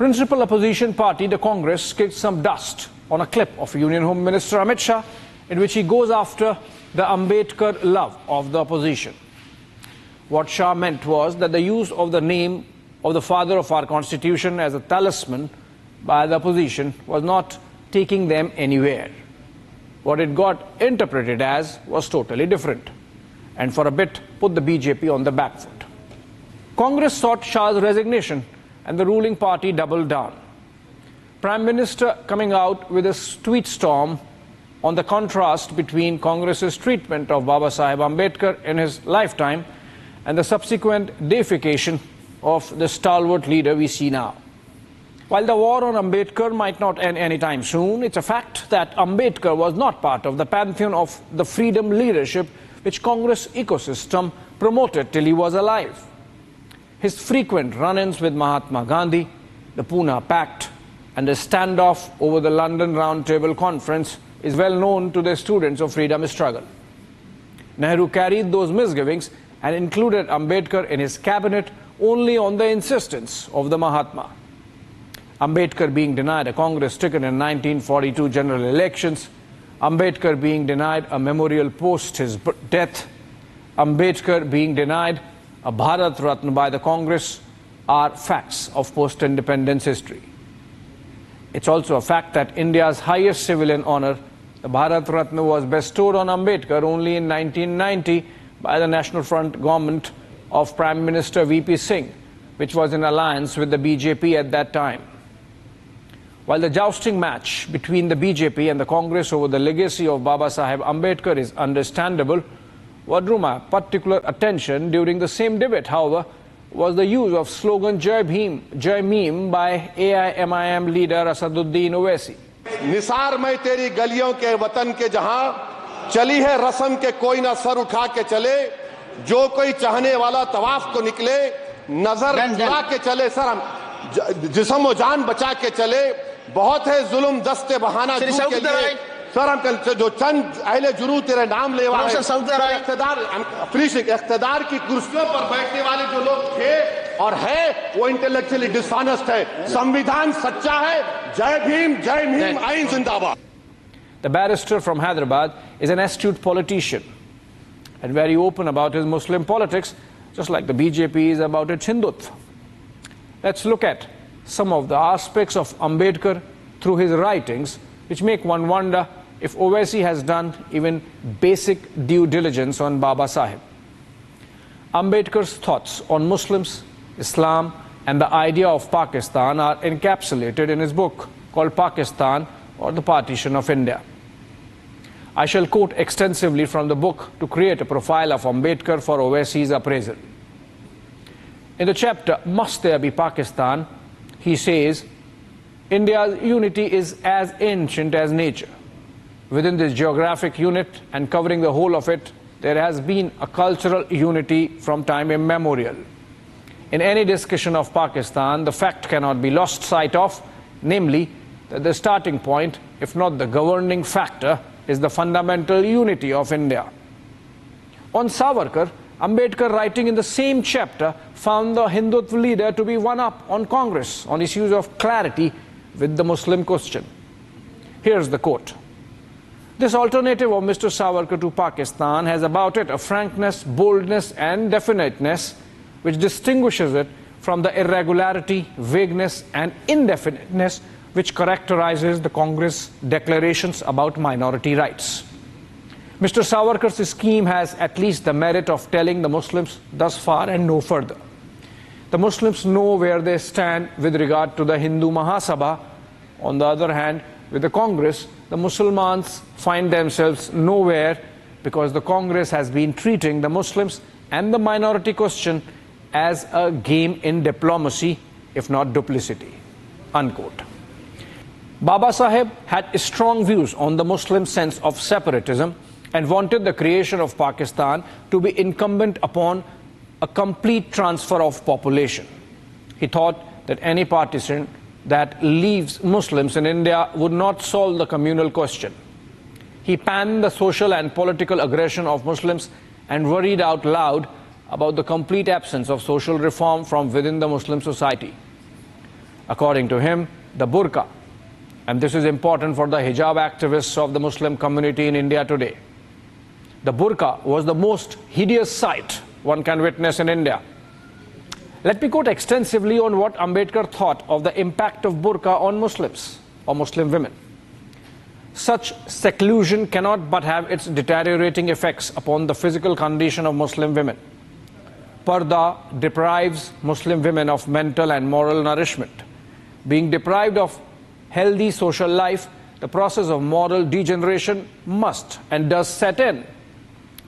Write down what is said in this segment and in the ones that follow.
principal opposition party, the Congress, kicked some dust on a clip of Union Home Minister Amit Shah, in which he goes after the Ambedkar love of the opposition. What Shah meant was that the use of the name of the father of our constitution as a talisman by the opposition was not taking them anywhere. What it got interpreted as was totally different, and for a bit put the BJP on the back foot. Congress sought Shah's resignation, and the ruling party doubled down. Prime Minister coming out with a tweet storm on the contrast between Congress's treatment of Babasaheb Ambedkar in his lifetime and the subsequent deification of the stalwart leader we see now. While the war on Ambedkar might not end anytime soon, it's a fact that Ambedkar was not part of the pantheon of the freedom leadership which Congress ecosystem promoted till he was alive. His frequent run-ins with Mahatma Gandhi, the Pune Pact, and the standoff over the London Round Table Conference is well known to the students of freedom struggle. Nehru carried those misgivings and included Ambedkar in his cabinet only on the insistence of the Mahatma. Ambedkar being denied a Congress ticket in 1942 general elections, Ambedkar being denied a memorial post his death, Ambedkar being denied a Bharat Ratna by the Congress are facts of post-independence history. It's also a fact that India's highest civilian honor, the Bharat Ratna, was bestowed on Ambedkar only in 1990 by the National Front government of Prime Minister VP Singh, which was in alliance with the BJP at that time. While the jousting match between the BJP and the Congress over the legacy of Babasaheb Ambedkar is understandable, what drew my particular attention during the same debate, however, was the use of slogan Jai Bheem, Jai Meem by AIMIM leader Asaduddin Owaisi. Nisar मैं तेरी गलियों के वतन के जहां चली है रस्म के कोई ना सर उठा के चले जो कोई चाहने वाला तवाफ को निकले नजर चुरा के चले सर हम जिस्म और जान बचा के चले बहुत है जुल्म दस्ते बहाना के लिए सर हम जो चंद अहले जुरू तेरे नाम ले वाले इख्तिदार की कुर्सियों पर बैठने वाले जो लोग थे और है वो इंटेलेक्चुअली डिसऑनेस्ट है संविधान सच्चा है जय भीम जय भीम आइन जिंदाबाद. The barrister from Hyderabad is an astute politician and very open about his Muslim politics, just like the BJP is about its Hindutva. Let's look at some of the aspects of Ambedkar through his writings, which make one wonder if Owaisi has done even basic due diligence on Babasaheb. Ambedkar's thoughts on Muslims, Islam, and the idea of Pakistan are encapsulated in his book called Pakistan or the Partition of India. I shall quote extensively from the book to create a profile of Ambedkar for Owaisi's appraisal. In the chapter, Must There Be Pakistan, he says, India's unity is as ancient as nature. Within this geographic unit and covering the whole of it, there has been a cultural unity from time immemorial. In any discussion of Pakistan, the fact cannot be lost sight of, namely, that the starting point, if not the governing factor, is the fundamental unity of India. On Savarkar, Ambedkar, writing in the same chapter, found the Hindutva leader to be one up on Congress on issues of clarity with the Muslim question. Here's the quote. This alternative of Mr. Savarkar to Pakistan has about it a frankness, boldness and definiteness which distinguishes it from the irregularity, vagueness and indefiniteness which characterizes the Congress declarations about minority rights. Mr. Savarkar's scheme has at least the merit of telling the Muslims thus far and no further. The Muslims know where they stand with regard to the Hindu Mahasabha. On the other hand, with the Congress, the Muslimans find themselves nowhere because the Congress has been treating the Muslims and the minority question as a game in diplomacy, if not duplicity. Unquote. Babasaheb had strong views on the Muslim sense of separatism and wanted the creation of Pakistan to be incumbent upon a complete transfer of population. He thought that any partition that leaves Muslims in India would not solve the communal question. He panned the social and political aggression of Muslims and worried out loud about the complete absence of social reform from within the Muslim society. According to him, the burqa, and this is important for the hijab activists of the Muslim community in India today, the burqa was the most hideous sight one can witness in India. Let me quote extensively on what Ambedkar thought of the impact of burqa on Muslims or Muslim women. Such seclusion cannot but have its deteriorating effects upon the physical condition of Muslim women. Parda deprives Muslim women of mental and moral nourishment. Being deprived of healthy social life, the process of moral degeneration must and does set in.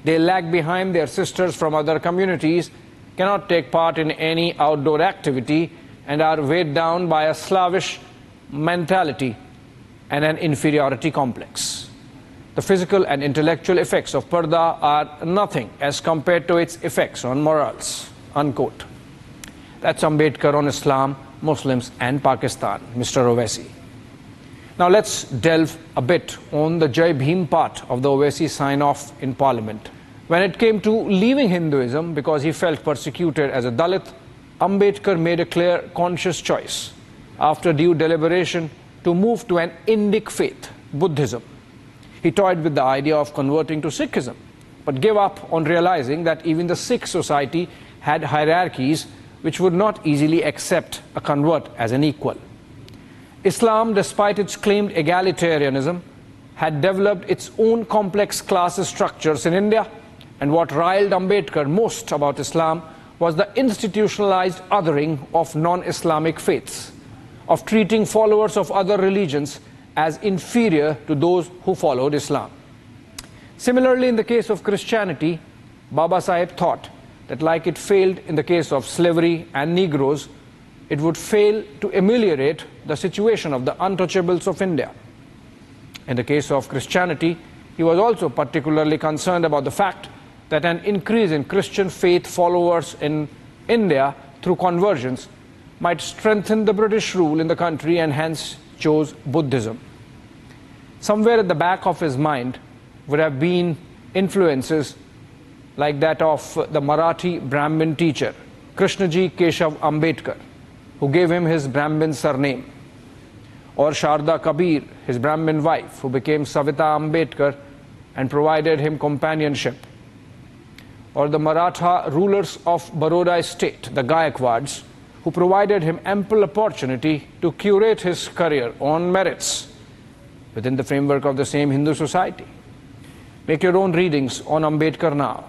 They lag behind their sisters from other communities, cannot take part in any outdoor activity, and are weighed down by a slavish mentality and an inferiority complex. The physical and intellectual effects of parda are nothing as compared to its effects on morals." Unquote. That's Ambedkar on Islam, Muslims and Pakistan, Mr. Owaisi. Now let's delve a bit on the Jai Bheem part of the Owaisi sign-off in Parliament. When it came to leaving Hinduism because he felt persecuted as a Dalit, Ambedkar made a clear, conscious choice, after due deliberation, to move to an Indic faith, Buddhism. He toyed with the idea of converting to Sikhism, but gave up on realizing that even the Sikh society had hierarchies which would not easily accept a convert as an equal. Islam, despite its claimed egalitarianism, had developed its own complex class structures in India, and what riled Ambedkar most about Islam was the institutionalized othering of non-Islamic faiths, of treating followers of other religions as inferior to those who followed Islam. Similarly, in the case of Christianity, Babasaheb thought that like it failed in the case of slavery and Negroes, it would fail to ameliorate the situation of the untouchables of India. In the case of Christianity, he was also particularly concerned about the fact that an increase in Christian faith followers in India through conversions might strengthen the British rule in the country, and hence chose Buddhism. Somewhere at the back of his mind would have been influences like that of the Marathi Brahmin teacher, Krishnaji Keshav Ambedkar, who gave him his Brahmin surname, or Sharda Kabir, his Brahmin wife, who became Savita Ambedkar and provided him companionship, or the Maratha rulers of Baroda state, the Gayakwads, who provided him ample opportunity to curate his career on merits within the framework of the same Hindu society. Make your own readings on Ambedkar now.